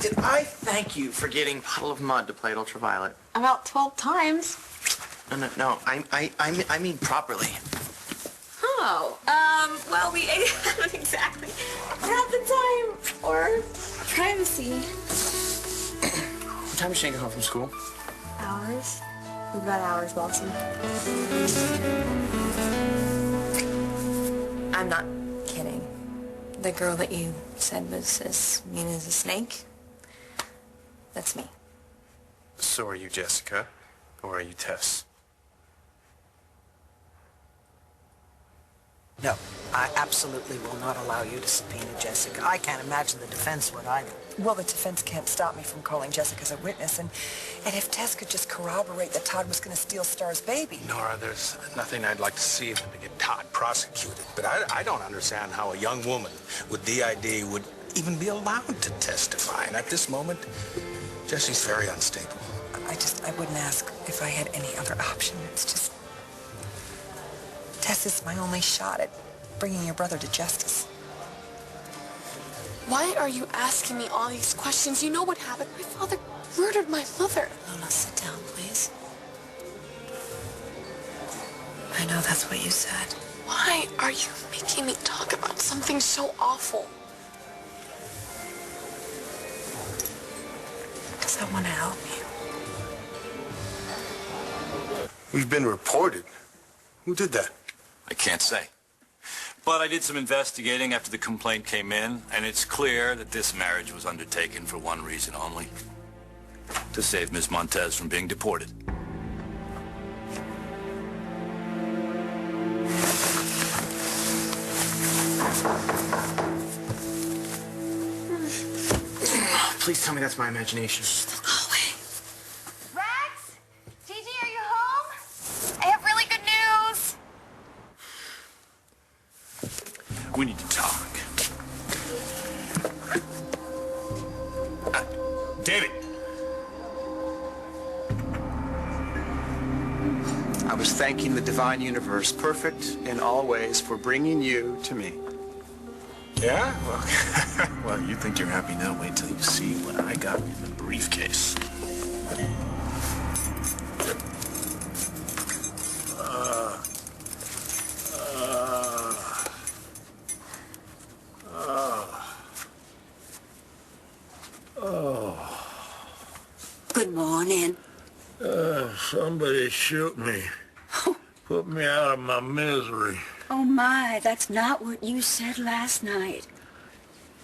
Did I thank you for getting Puddle of Mud to play at Ultraviolet? About 12 times. No. I mean properly. Oh, well, we haven't exactly had the time or privacy. What time is Shane get home from school? Hours? We've got hours, Watson. I'm not kidding. The girl that you said was as mean as a snake, that's me. So are you Jessica, or are you Tess? No, I absolutely will not allow you to subpoena Jessica. I can't imagine the defense would either. Well, the defense can't stop me from calling Jessica as a witness, and if Tess could just corroborate that Todd was going to steal Star's baby. Nora, there's nothing I'd like to see than to get Todd prosecuted. But I don't understand how a young woman with DID would even be allowed to testify. And at this moment, Jessie's very unstable. I wouldn't ask if I had any other option. It's just... Tess is my only shot at bringing your brother to justice. Why are you asking me all these questions? You know what happened. My father murdered my mother. Lola, sit down, please. I know that's what you said. Why are you making me talk about something so awful? Because I want to help you. We've been reported. Who did that? I can't say. But I did some investigating after the complaint came in, and it's clear that this marriage was undertaken for one reason only: to save Miss Montez from being deported. Please tell me that's my imagination. Go away. Rex? Gigi, are you home? I have really good news. We need to talk. David! I was thanking the divine universe, perfect in all ways, for bringing you to me. Yeah? Well, you think you're happy now. Wait till you see what I got in the briefcase. Good morning. Somebody shoot me. Put me out of my misery. Oh, my, that's not what you said last night.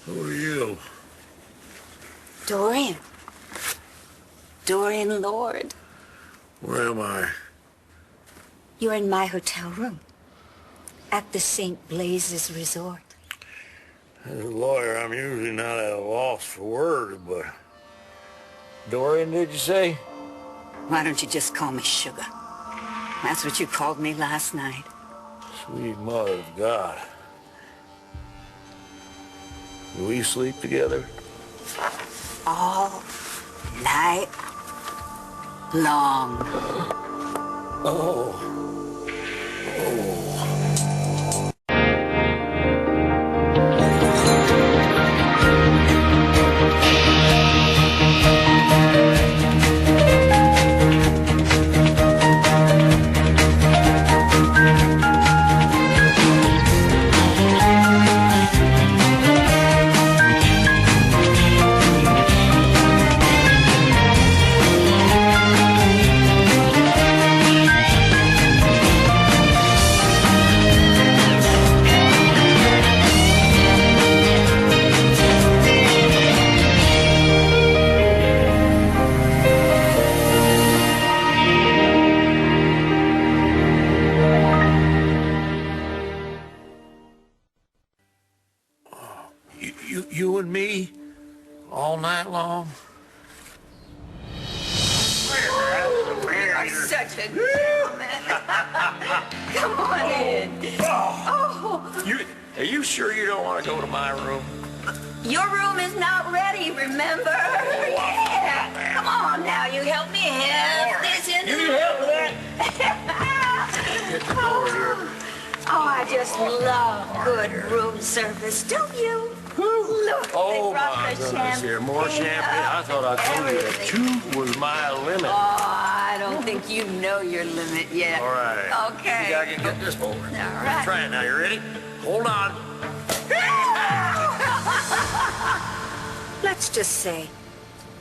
Who are you? Dorian. Dorian Lord. Where am I? You're in my hotel room at the St. Blaise's Resort. As a lawyer, I'm usually not at a loss for words, but... Dorian, did you say? Why don't you just call me Sugar? That's what you called me last night. Sweet mother of God. Do we sleep together? All night long. Oh. You and me, all night long? You're such a gentleman. Come on in. Oh. Are you sure you don't want to go to my room? Your room is not ready, remember? Yeah. Come on now, you help me have this in. You need help with that? Get the door here. Oh, I just love good room service, don't you? Look, Oh they brought my the goodness, champagne. here, more champagne. I thought I told you that 2 was my limit. Oh, I don't think you know your limit yet. All right. Okay. You gotta get this over. All right. Try it now. You ready? Hold on. Let's just say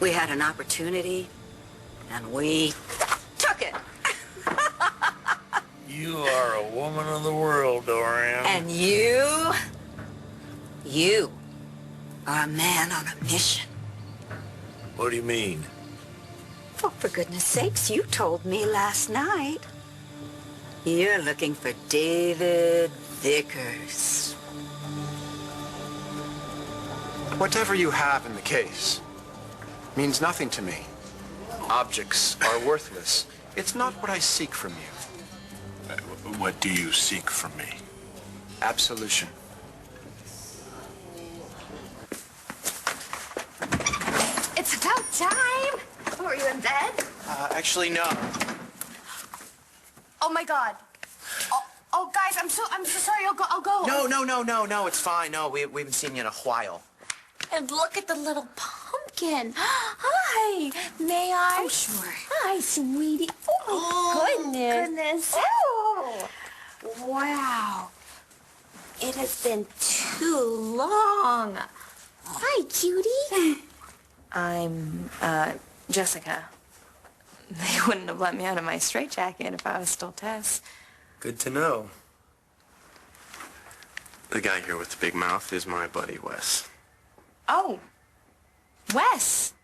we had an opportunity and we took it. You are a woman of the world, Dorian. And you are a man on a mission. What do you mean? Oh, for goodness sakes, you told me last night. You're looking for David Vickers. Whatever you have in the case means nothing to me. Objects are worthless. It's not what I seek from you. What do you seek from me? Absolution. It's about time. Were you in bed? Actually, no. Oh my God. Oh, guys, I'm so sorry. I'll go. No, it's fine. No, we haven't seen you in a while. And look at the little pumpkin. Hi. May I? Oh, sure. Hi, sweetie. Oh, goodness. Oh. Wow. It has been too long. Hi, cutie. I'm, Jessica. They wouldn't have let me out of my straitjacket if I was still Tess. Good to know. The guy here with the big mouth is my buddy, Wes. Oh, Wes.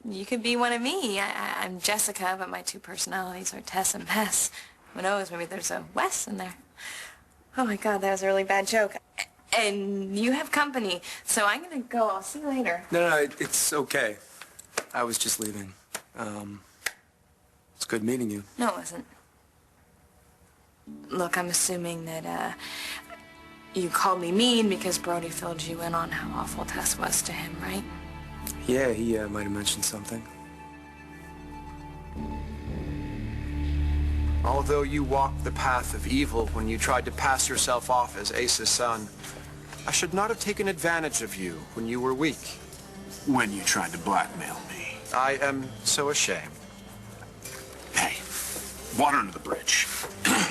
You could be one of me. I'm Jessica, but my 2 personalities are Tess and Bess. Who knows, maybe there's a Wes in there. Oh my God, that was a really bad joke. And you have company, so I'm gonna go. I'll see you later. No, it's okay. I was just leaving. It's good meeting you. No, it wasn't. Look, I'm assuming that, you called me mean because Brody filled you in on how awful Tess was to him, right? Yeah, he might have mentioned something. Although you walked the path of evil when you tried to pass yourself off as Ace's son, I should not have taken advantage of you when you were weak. When you tried to blackmail me. I am so ashamed. Hey, water under the bridge.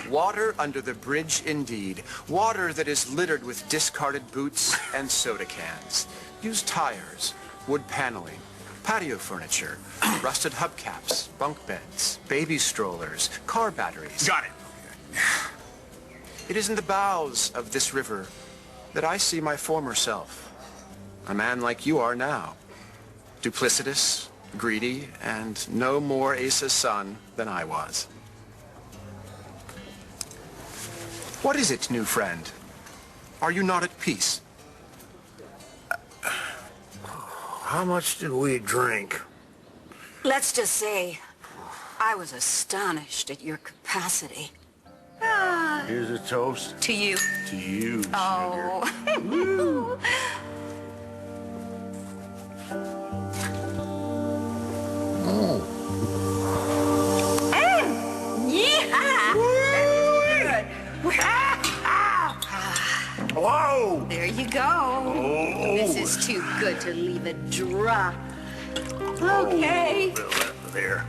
Water under the bridge indeed. Water that is littered with discarded boots and soda cans. Used tires, wood paneling, patio furniture, rusted hubcaps, bunk beds, baby strollers, car batteries. Got it. It is in the bowels of this river that I see my former self. A man like you are now. Duplicitous, greedy, and no more Ace's son than I was. What is it, new friend? Are you not at peace? How much did we drink? Let's just say I was astonished at your capacity. Here's a toast. To you. To you, sugar. Oh. Yeah! Whoa! There you go. Oh. This is too good to leave a drop. Okay. Oh, there.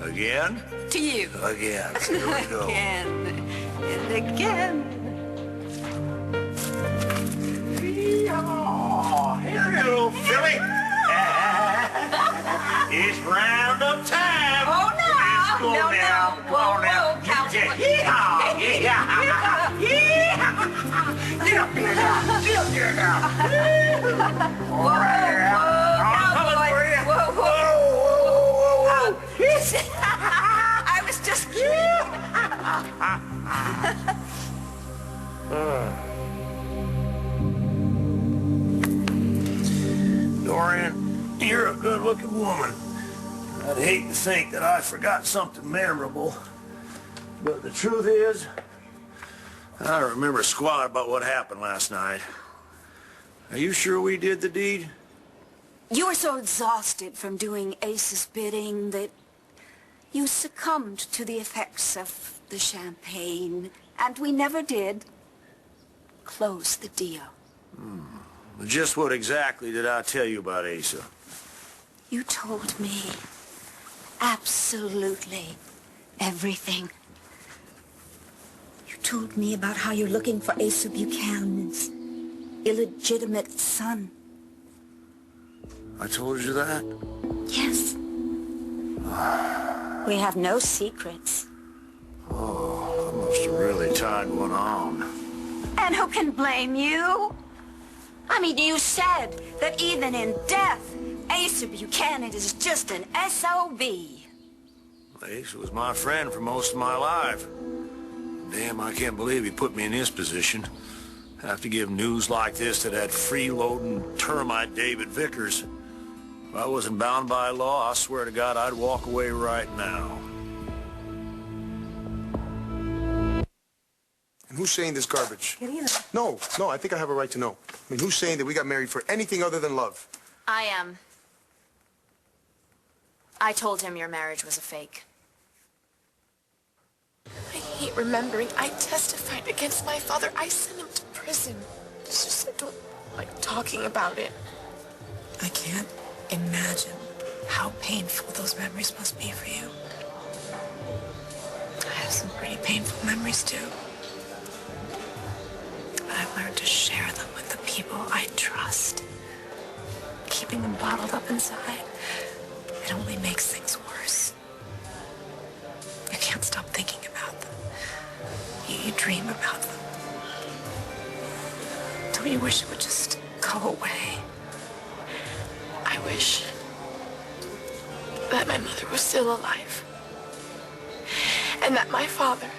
Again? To you. Again. Here we go. Again. And again. Oh, here you go, Philly. It's roundup time. Oh, no. Let's go No, now. no. Come on now. Whoa, cowboy. Yeehaw! Yeehaw! Yeehaw! Get up here now. Get up here now. All right now. I'm coming for you. Whoa, Whoa, whoa, whoa, whoa. I was just kidding. Dorian, you're a good-looking woman. I'd hate to think that I forgot something memorable, but the truth is, I don't remember squat about what happened last night. Are you sure we did the deed? You were so exhausted from doing Ace's bidding that you succumbed to the effects of the champagne, and we never did close the deal. Just what exactly did I tell you about Asa? You told me absolutely everything. You told me about how you're looking for Asa Buchanan's illegitimate son. I told you that? Yes. We have no secrets. Oh, I must have really tied one on. And who can blame you? I mean, you said that even in death, Asa Buchanan is just an SOB. Asa was my friend for most of my life. Damn, I can't believe he put me in this position. Have to give news like this to that freeloading termite David Vickers. If I wasn't bound by law, I swear to God I'd walk away right now. And who's saying this garbage? No, I think I have a right to know. I mean, who's saying that we got married for anything other than love? I am. I told him your marriage was a fake. I hate remembering. I testified against my father. I sent him to prison. It's just I don't like talking about it. I can't imagine how painful those memories must be for you. I have some pretty painful memories, too. But I've learned to share them with the people I trust. Keeping them bottled up inside, it only makes things worse. You can't stop thinking about them. You dream about them. Don't you wish it would just go away? I wish that my mother was still alive. And that my father,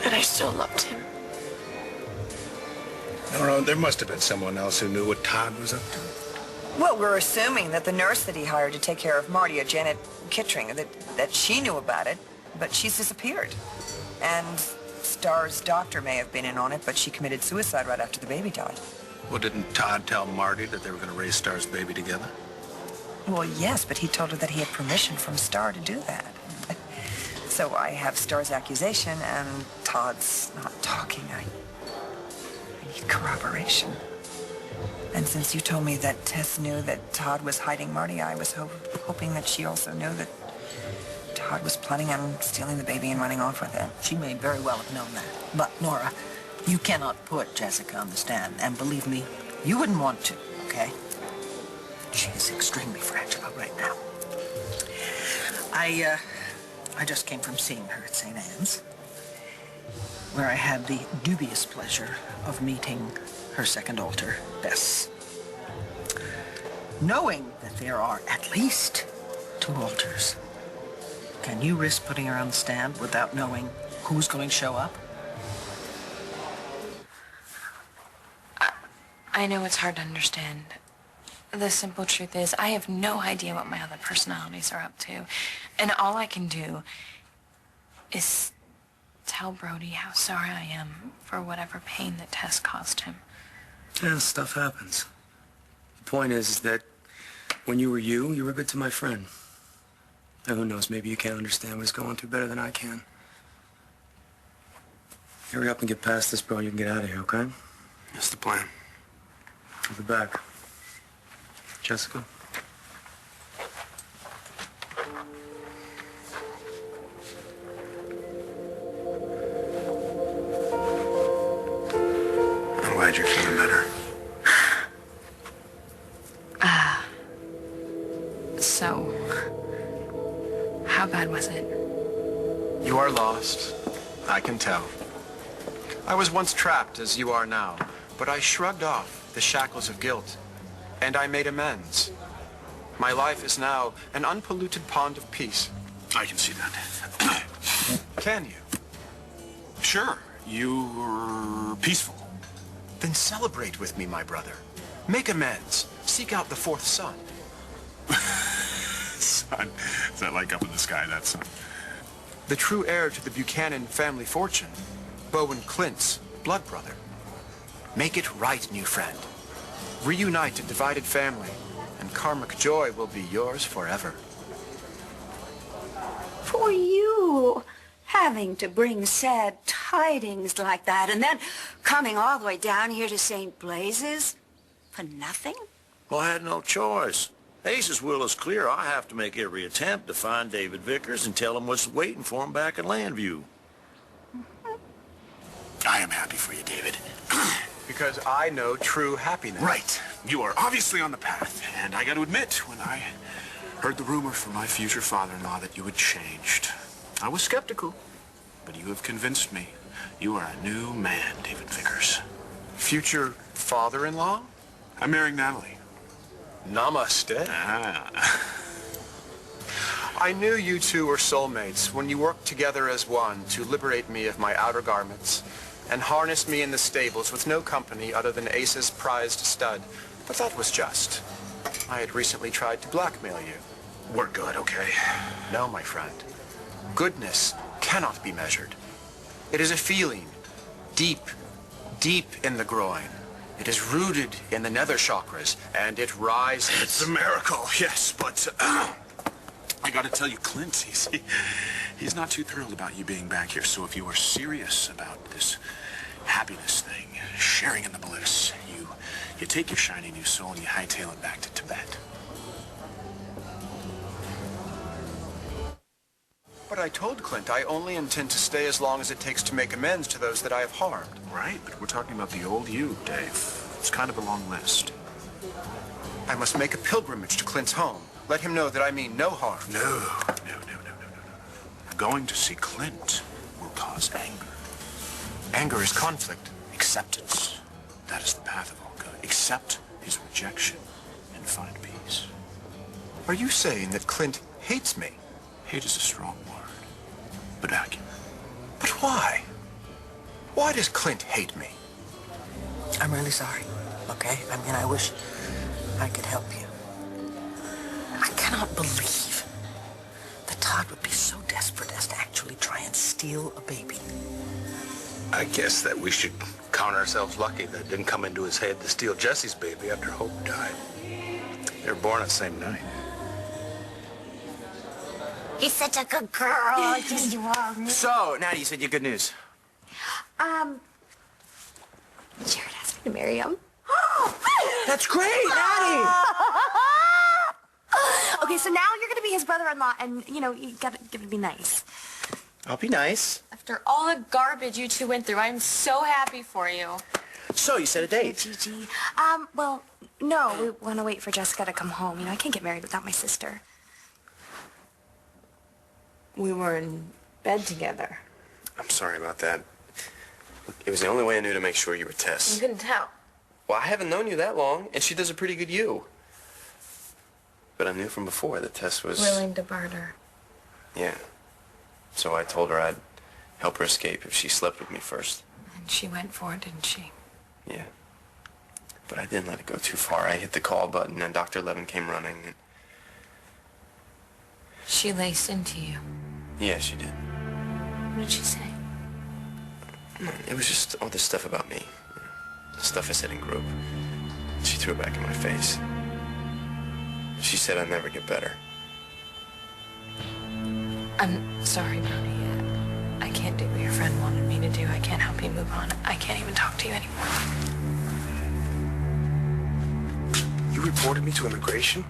that I still loved him. No, there must have been someone else who knew what Todd was up to. Well, we're assuming that the nurse that he hired to take care of Marty, Janet Kittring, that she knew about it, but she's disappeared. And Starr's doctor may have been in on it, but she committed suicide right after the baby died. Well, didn't Todd tell Marty that they were going to raise Starr's baby together? Well, yes, but he told her that he had permission from Starr to do that. So I have Starr's accusation, and Todd's not talking. I need corroboration. And since you told me that Tess knew that Todd was hiding Marty, I was hoping that she also knew that Todd was planning on stealing the baby and running off with it. She may very well have known that. But, Nora, you cannot put Jessica on the stand. And believe me, you wouldn't want to, okay? She's extremely fragile right now. I just came from seeing her at St. Anne's, where I had the dubious pleasure of meeting her second alter, Bess. Knowing that there are at least 2 alters, can you risk putting her on the stand without knowing who's going to show up? I know it's hard to understand. The simple truth is, I have no idea what my other personalities are up to. And all I can do is tell Brody how sorry I am for whatever pain that Tess caused him. Yeah, stuff happens. The point is that when you were you were good to my friend. Now, who knows, maybe you can't understand what he's going through better than I can. Hurry up and get past this, bro. You can get out of here, okay? That's the plan. I'll be back. Jessica? I'm glad you're feeling better. So, how bad was it? You are lost. I can tell. I was once trapped as you are now, but I shrugged off the shackles of guilt, and I made amends. My life is now an unpolluted pond of peace. I can see that. Can you? Sure, you were peaceful. Then celebrate with me, my brother. Make amends. Seek out the 4th son. Son? Is that like up in the sky, that son? The true heir to the Buchanan family fortune. Bowen Clint's blood brother. Make it right, new friend. Reunite a divided family, and karmic joy will be yours forever. For you. Having to bring sad tidings like that and then coming all the way down here to St. Blazes for nothing? Well, I had no choice. Ace's will is clear. I have to make every attempt to find David Vickers and tell him what's waiting for him back in Landview. I am happy for you, David. Because I know true happiness. Right. You are obviously on the path. And I got to admit, when I heard the rumor from my future father-in-law that you had changed, I was skeptical. But you have convinced me. You are a new man, David Vickers. Future father-in-law? I'm marrying Natalie. Namaste. Ah. I knew you two were soulmates when you worked together as one to liberate me of my outer garments and harness me in the stables with no company other than Ace's prized stud. But that was just. I had recently tried to blackmail you. We're good, okay? No, my friend. Goodness cannot be measured. It is a feeling, deep, deep in the groin. It is rooted in the nether chakras, and it rises. It's a miracle, yes, but I gotta tell you, Clint, he's not too thrilled about you being back here. So if you are serious about this happiness thing, sharing in the bliss, you take your shiny new soul and you hightail it back to Tibet. But I told Clint I only intend to stay as long as it takes to make amends to those that I have harmed. Right, but we're talking about the old you, Dave. It's kind of a long list. I must make a pilgrimage to Clint's home. Let him know that I mean no harm. No. Going to see Clint will cause anger. Anger is conflict. Acceptance. That is the path of all good. Accept his rejection and find peace. Are you saying that Clint hates me? Hate is a strong word, but accurate. But why? Why does Clint hate me? I'm really sorry, okay? I mean, I wish I could help you. I cannot believe that Todd would be so desperate as to actually try and steal a baby. I guess that we should count ourselves lucky that it didn't come into his head to steal Jesse's baby after Hope died. They were born the same night. He's such a good girl. Yes, you are. So, Natty, you said you had good news. Jared asked me to marry him. That's great, Natty! Okay, so now you're gonna be his brother-in-law, and, you know, you gotta be nice. I'll be nice. After all the garbage you two went through, I'm so happy for you. So, you set a date? Gigi. Well, no, we want to wait for Jessica to come home. You know, I can't get married without my sister. We were in bed together. I'm sorry about that. It was the only way I knew to make sure you were Tess. You couldn't tell. Well, I haven't known you that long, and she does a pretty good you. But I knew from before that Tess was... Willing to barter. Yeah. So I told her I'd help her escape if she slept with me first. And she went for it, didn't she? Yeah. But I didn't let it go too far. I hit the call button, and Dr. Levin came running. And... She laced into you. Yeah, she did. What did she say? It was just all this stuff about me. The stuff I said in group. She threw it back in my face. She said I'd never get better. I'm sorry, Brody. I can't do what your friend wanted me to do. I can't help you move on. I can't even talk to you anymore. You reported me to immigration?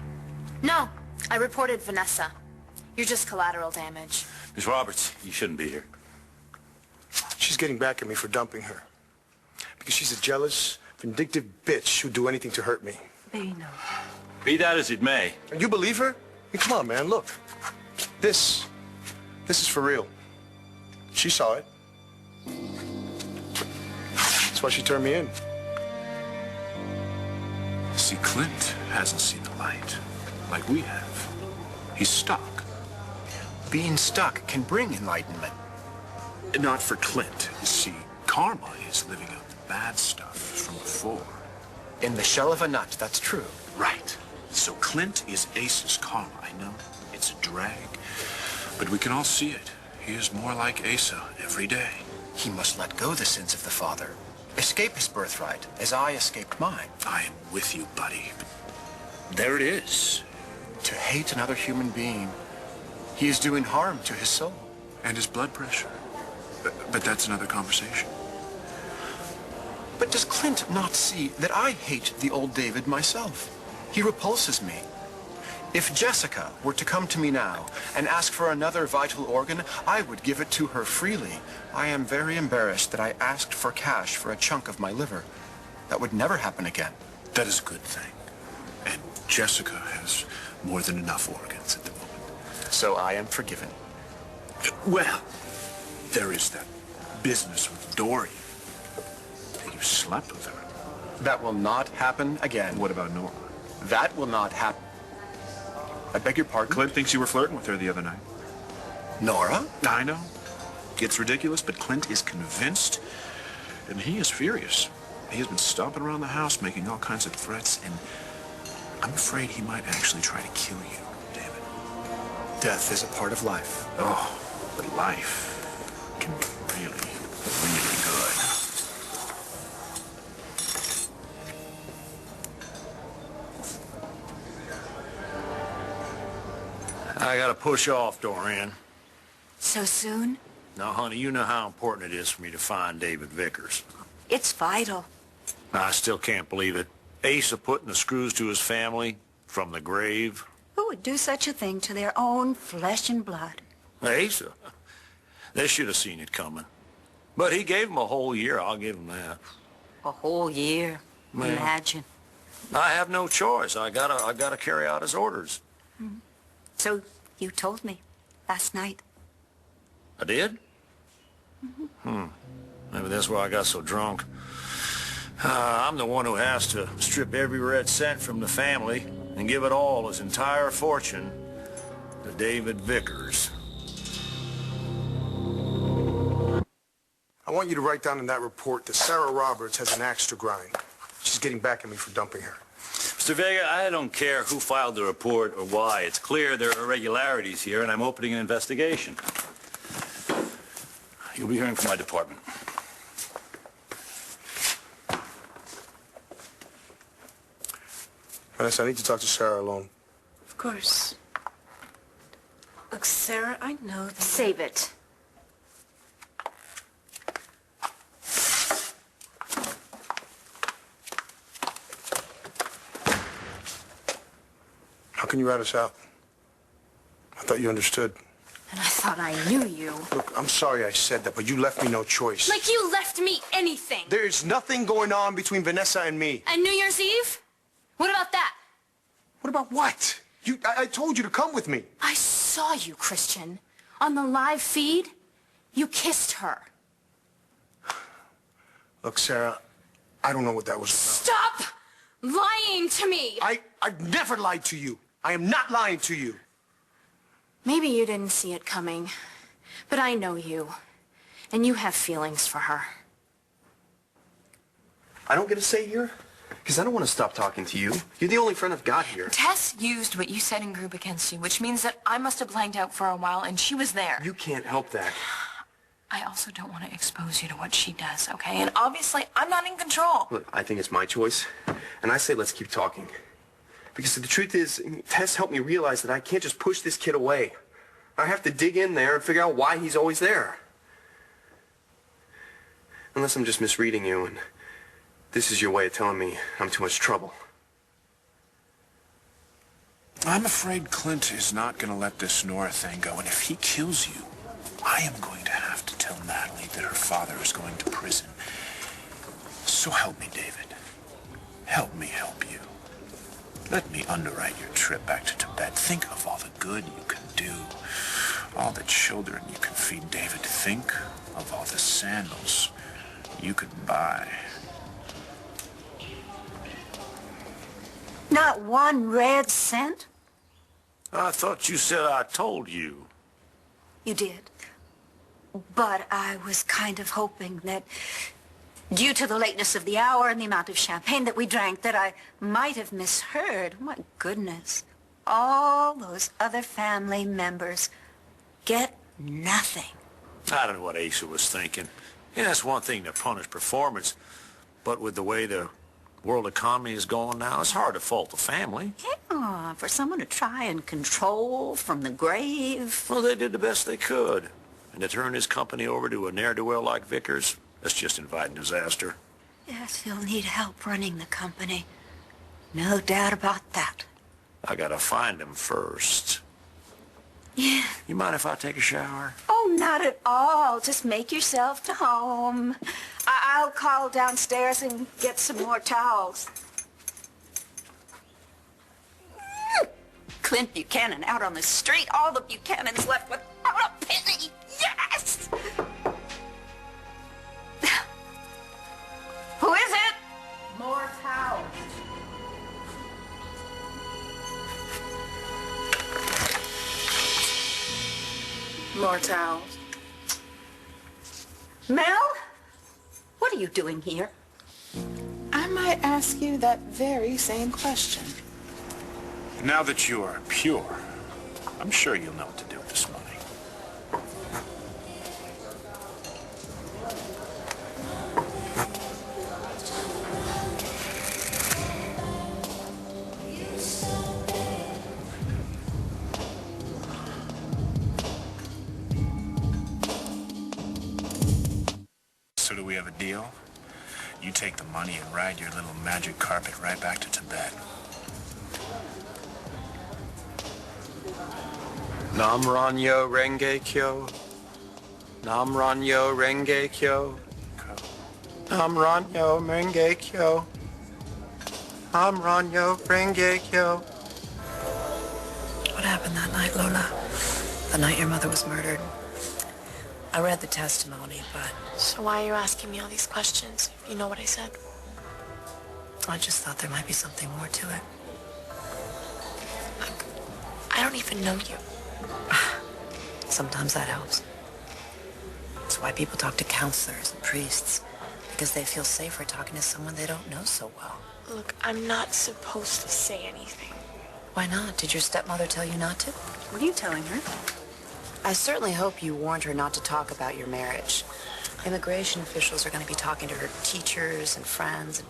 No, I reported Vanessa. You're just collateral damage. Miss Roberts, you shouldn't be here. She's getting back at me for dumping her. Because she's a jealous, vindictive bitch who'd do anything to hurt me. Baby, no. Be that as it may. And you believe her? I mean, come on, man, look. This is for real. She saw it. That's why she turned me in. See, Clint hasn't seen the light like we have. He's stuck. Being stuck can bring enlightenment. Not for Clint. You see, karma is living out the bad stuff from before. In the shell of a nut, that's true. Right. So Clint is Ace's karma. I know it's a drag, but we can all see it. He is more like Asa every day. He must let go the sins of the father. Escape his birthright, as I escaped mine. I am with you, buddy. There it is. To hate another human being, he is doing harm to his soul. And his blood pressure. But that's another conversation. But does Clint not see that I hate the old David myself? He repulses me. If Jessica were to come to me now and ask for another vital organ, I would give it to her freely. I am very embarrassed that I asked for cash for a chunk of my liver. That would never happen again. That is a good thing. And Jessica has more than enough organs at the moment. So I am forgiven. Well, there is that business with Dory. You slept with her. That will not happen again. What about Nora? That will not happen. I beg your pardon? Clint thinks you were flirting with her the other night. Nora? I know. It's ridiculous, but Clint is convinced, and he is furious. He has been stomping around the house, making all kinds of threats, and I'm afraid he might actually try to kill you, David. Death is a part of life. Oh, but life can be really, really good. I gotta push off, Dorian. So soon? Now, honey, you know how important it is for me to find David Vickers. It's vital. I still can't believe it. Asa putting the screws to his family from the grave. Who would do such a thing to their own flesh and blood? Asa? They should have seen it coming. But he gave him a whole year, I'll give him that. A whole year. Well, Imagine. I have no choice. I gotta carry out his orders. So you told me last night. I did? Maybe that's why I got so drunk. I'm the one who has to strip every red cent from the family and give it all, his entire fortune, to David Vickers. I want you to write down in that report that Sarah Roberts has an axe to grind. She's getting back at me for dumping her. Mr. Vega, I don't care who filed the report or why. It's clear there are irregularities here, and I'm opening an investigation. You'll be hearing from my department. Vanessa, I need to talk to Sarah alone. Of course. Look, Sarah, I know that... Save it. How can you rat us out? I thought you understood. And I thought I knew you. Look, I'm sorry I said that, but you left me no choice. Like you left me anything. There's nothing going on between Vanessa and me. And New Year's Eve? What about that? What about what? I told you to come with me. I saw you, Christian. On the live feed, you kissed her. Look, Sarah, I don't know what that was about. Stop lying to me! I've never lied to you. I am not lying to you. Maybe you didn't see it coming, but I know you, and you have feelings for her. I don't get a say here? Because I don't want to stop talking to you. You're the only friend I've got here. Tess used what you said in group against you, which means that I must have blanked out for a while, and she was there. You can't help that. I also don't want to expose you to what she does, okay? And obviously, I'm not in control. Look, I think it's my choice, and I say let's keep talking. Because the truth is, Tess helped me realize that I can't just push this kid away. I have to dig in there and figure out why he's always there. Unless I'm just misreading you, and this is your way of telling me I'm too much trouble. I'm afraid Clint is not going to let this Nora thing go, and if he kills you, I am going to have to tell Natalie that her father is going to prison. So help me, David. Help me help you. Let me underwrite your trip back to Tibet. Think of all the good you can do, all the children you can feed, David. Think of all the sandals you could buy. Not one red cent? I thought you said I told you. You did. But I was kind of hoping that, due to the lateness of the hour and the amount of champagne that we drank, that I might have misheard. My goodness. All those other family members get nothing. I don't know what Asa was thinking. Yeah, it's one thing to punish performance, but with the way the world economy is going now, it's hard to fault the family. Yeah, for someone to try and control from the grave. Well, they did the best they could. And to turn his company over to a ne'er-do-well like Vickers, that's just inviting disaster. Yes, he'll need help running the company. No doubt about that. I gotta find him first. Yeah. You mind if I take a shower? Oh, not at all. Just make yourself to home. I'll call downstairs and get some more towels. Clint Buchanan out on the street. All the Buchanans left without a penny. Yes! Who is it? More towels. More towels. Mel? What are you doing here? I might ask you that very same question. Now that you are pure, I'm sure you'll know what to do with this money. So do we have a deal? You take the money and ride your little magic carpet right back to Tibet. Nam Ranyo Renge Kyo. Nam Ranyo Renge Kyo. Nam Ranyo Renge Kyo. Nam Ranyo Renge Kyo. What happened that night, Lola? The night your mother was murdered? I read the testimony, but... So why are you asking me all these questions? You know what I said? I just thought there might be something more to it. Look, I don't even know you. Sometimes that helps. That's why people talk to counselors and priests, because they feel safer talking to someone they don't know so well. Look, I'm not supposed to say anything. Why not? Did your stepmother tell you not to? What are you telling her? I certainly hope you warned her not to talk about your marriage. Immigration officials are going to be talking to her teachers and friends.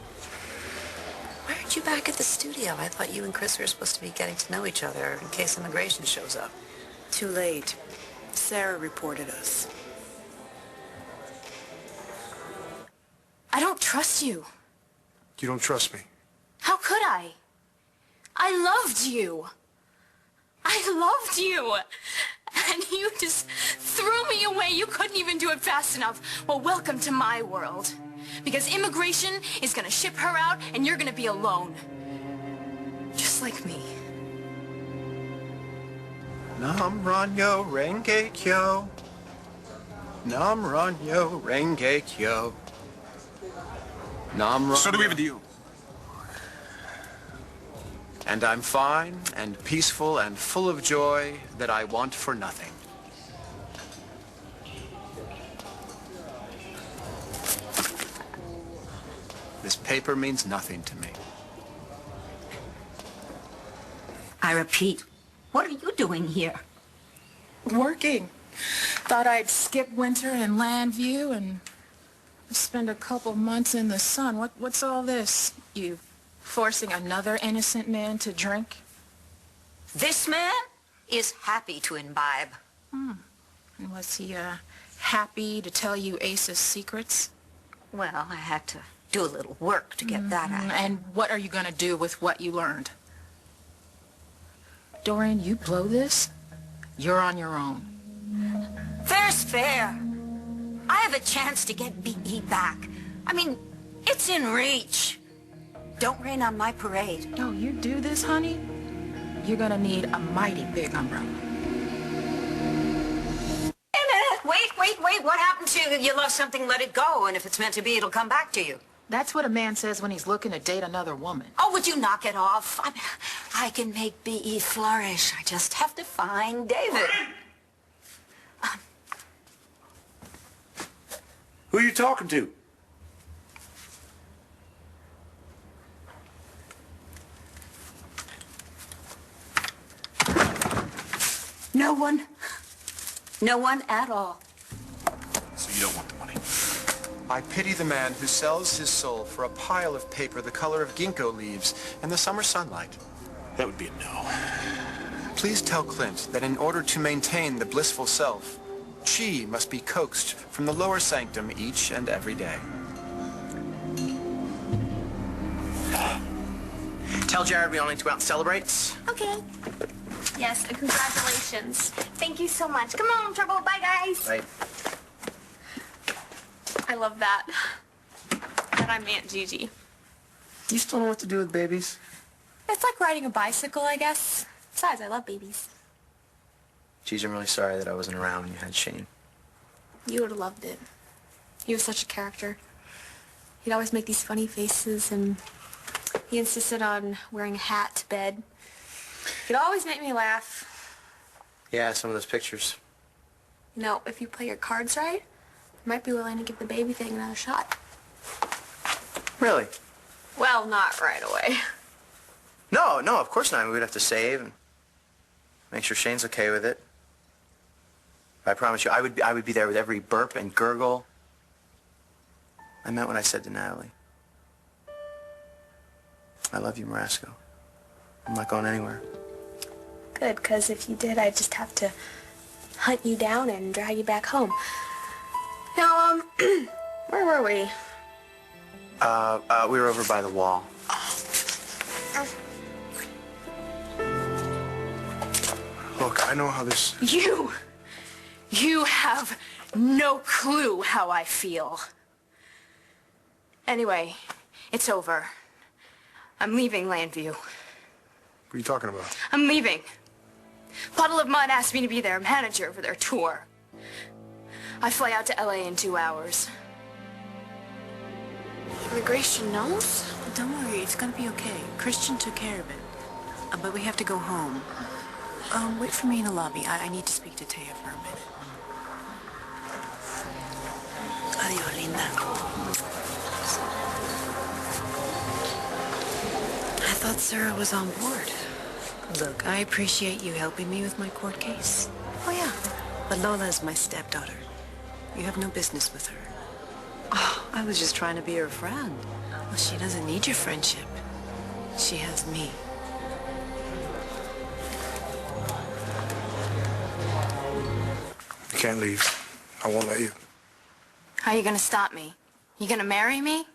Why aren't you back at the studio? I thought you and Chris were supposed to be getting to know each other in case immigration shows up. Too late. Sarah reported us. I don't trust you. You don't trust me? How could I? I loved you. I loved you. And you just threw me away. You couldn't even do it fast enough. Well, welcome to my world. Because immigration is gonna ship her out and you're gonna be alone. Just like me. Nam Ranyo Renge Kyo. Nam Ranyo Renge Kyo. Nam Ranyo. So do we have a deal? And I'm fine and peaceful and full of joy that I want for nothing. This paper means nothing to me. I repeat, what are you doing here? Working. Thought I'd skip winter in Landview and spend a couple months in the sun. What's all this? You forcing another innocent man to drink? This man is happy to imbibe. And was he, happy to tell you Ace's secrets? Well, I had to do a little work to get that out. And what are you gonna do with what you learned? Dorian, you blow this, you're on your own. Fair's fair. I have a chance to get B.E. back. I mean, it's in reach. Don't rain on my parade. No, you do this, honey, you're gonna need a mighty big umbrella. Hey, minute. Wait. What happened to you love something, let it go, and if it's meant to be, it'll come back to you? That's what a man says when he's looking to date another woman. Oh, would you knock it off? I can make B.E. flourish. I just have to find David. Who are you talking to? No one. No one at all. So you don't want the money? I pity the man who sells his soul for a pile of paper the color of ginkgo leaves in the summer sunlight. That would be a no. Please tell Clint that in order to maintain the blissful self, She must be coaxed from the lower sanctum each and every day. Tell Jared we all need to go out and celebrate. Okay. Yes, and congratulations. Thank you so much. Come on, Trouble. Bye, guys. Right. I love that. That I'm Aunt Gigi. You still know what to do with babies? It's like riding a bicycle, I guess. Besides, I love babies. Geez, I'm really sorry that I wasn't around when you had Shane. You would have loved it. He was such a character. He'd always make these funny faces, and he insisted on wearing a hat to bed. He'd always make me laugh. Yeah, some of those pictures. You know, if you play your cards right, you might be willing to give the baby thing another shot. Really? Well, not right away. No, of course not. We'd have to save and make sure Shane's okay with it. I promise you, I would be there with every burp and gurgle. I meant what I said to Natalie. I love you, Marasco. I'm not going anywhere. Good, because if you did, I'd just have to hunt you down and drag you back home. Now, where were we? We were over by the wall. Look, I know how this... You have no clue how I feel. Anyway, it's over. I'm leaving Landview. What are you talking about? I'm leaving. Puddle of Mud asked me to be their manager for their tour. I fly out to LA in 2 hours. Immigration knows? Don't worry, it's gonna be okay. Christian took care of it. But we have to go home. Wait for me in the lobby. I need to speak to Taya for a minute. Adios, linda. I thought Sarah was on board. Look, I appreciate you helping me with my court case. Oh, yeah. But Lola's my stepdaughter. You have no business with her. Oh, I was just trying to be her friend. Well, she doesn't need your friendship. She has me. You can't leave. I won't let you. How are you gonna stop me? You gonna marry me?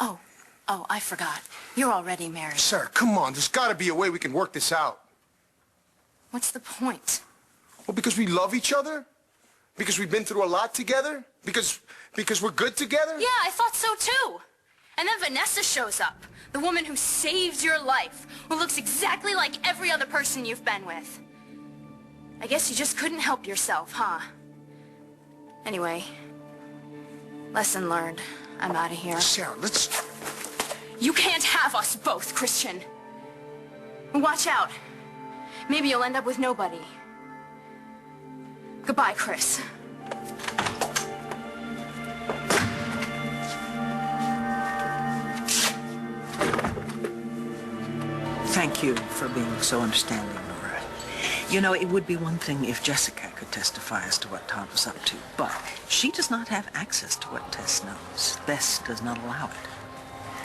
Oh, I forgot. You're already married. Sarah, come on. There's got to be a way we can work this out. What's the point? Well, because we love each other? Because we've been through a lot together? Because we're good together? Yeah, I thought so too. And then Vanessa shows up. The woman who saved your life. Who looks exactly like every other person you've been with. I guess you just couldn't help yourself, huh? Anyway, lesson learned. I'm out of here. Sarah, let's... You can't have us both, Christian. Watch out. Maybe you'll end up with nobody. Goodbye, Chris. Thank you for being so understanding, Laura. You know, it would be one thing if Jessica could testify as to what Todd was up to, but she does not have access to what Tess knows. Bess does not allow it.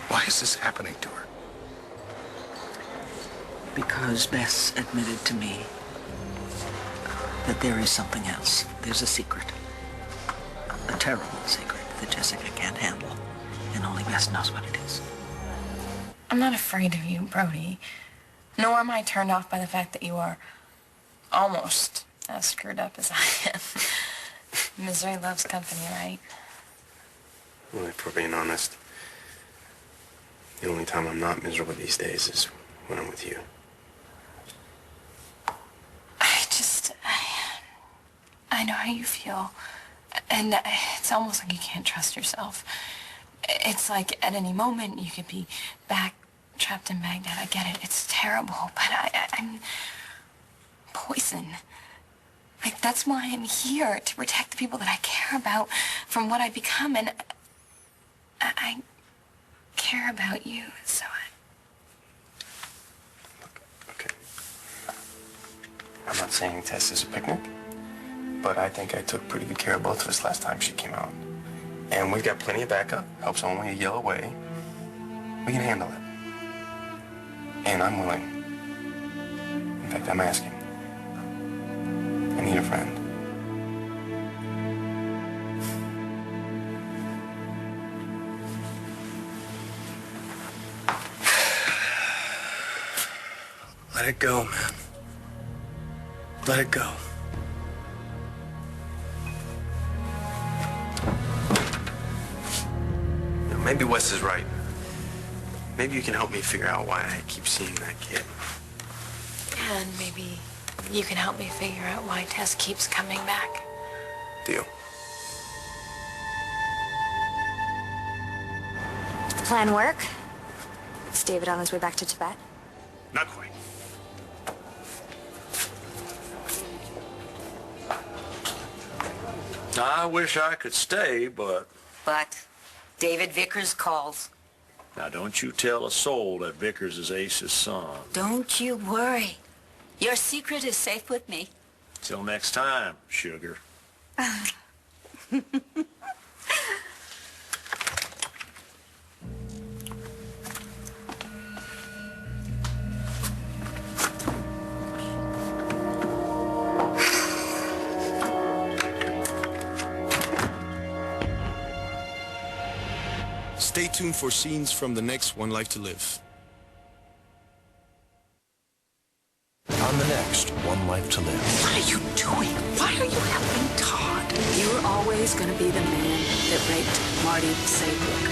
Why is this happening to her? Because Bess admitted to me that there is something else. There's a secret. A terrible secret that Jessica can't handle. And only Bess knows what it is. I'm not afraid of you, Brody. Nor am I turned off by the fact that you are almost as screwed up as I am. Misery loves company, right? Well, if we're being honest, the only time I'm not miserable these days is when I'm with you. I know how you feel. And it's almost like you can't trust yourself. It's like at any moment you could be back trapped in Baghdad. I get it. It's terrible. But I'm poison. Like, that's why I'm here, to protect the people that I care about from what I become. And I care about you, so Okay. I'm not saying Tess is a picnic, but I think I took pretty good care of both of us last time she came out. And we've got plenty of backup. Helps only a yell away. We can handle it. And I'm willing. In fact, I'm asking. I need a friend. Let it go, man. Let it go. Maybe Wes is right. Maybe you can help me figure out why I keep seeing that kid. And maybe you can help me figure out why Tess keeps coming back. Deal. Plan work? Is David on his way back to Tibet? Not quite. I wish I could stay, but... But David Vickers calls. Now, don't you tell a soul that Vickers is Ace's son. Don't you worry. Your secret is safe with me. Till next time, sugar. Stay tuned for scenes from the next One Life to Live. On the next One Life to Live. What are you doing? Why are you helping Todd? You were always going to be the man that raped Marty Saybrook.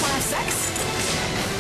Want to have sex?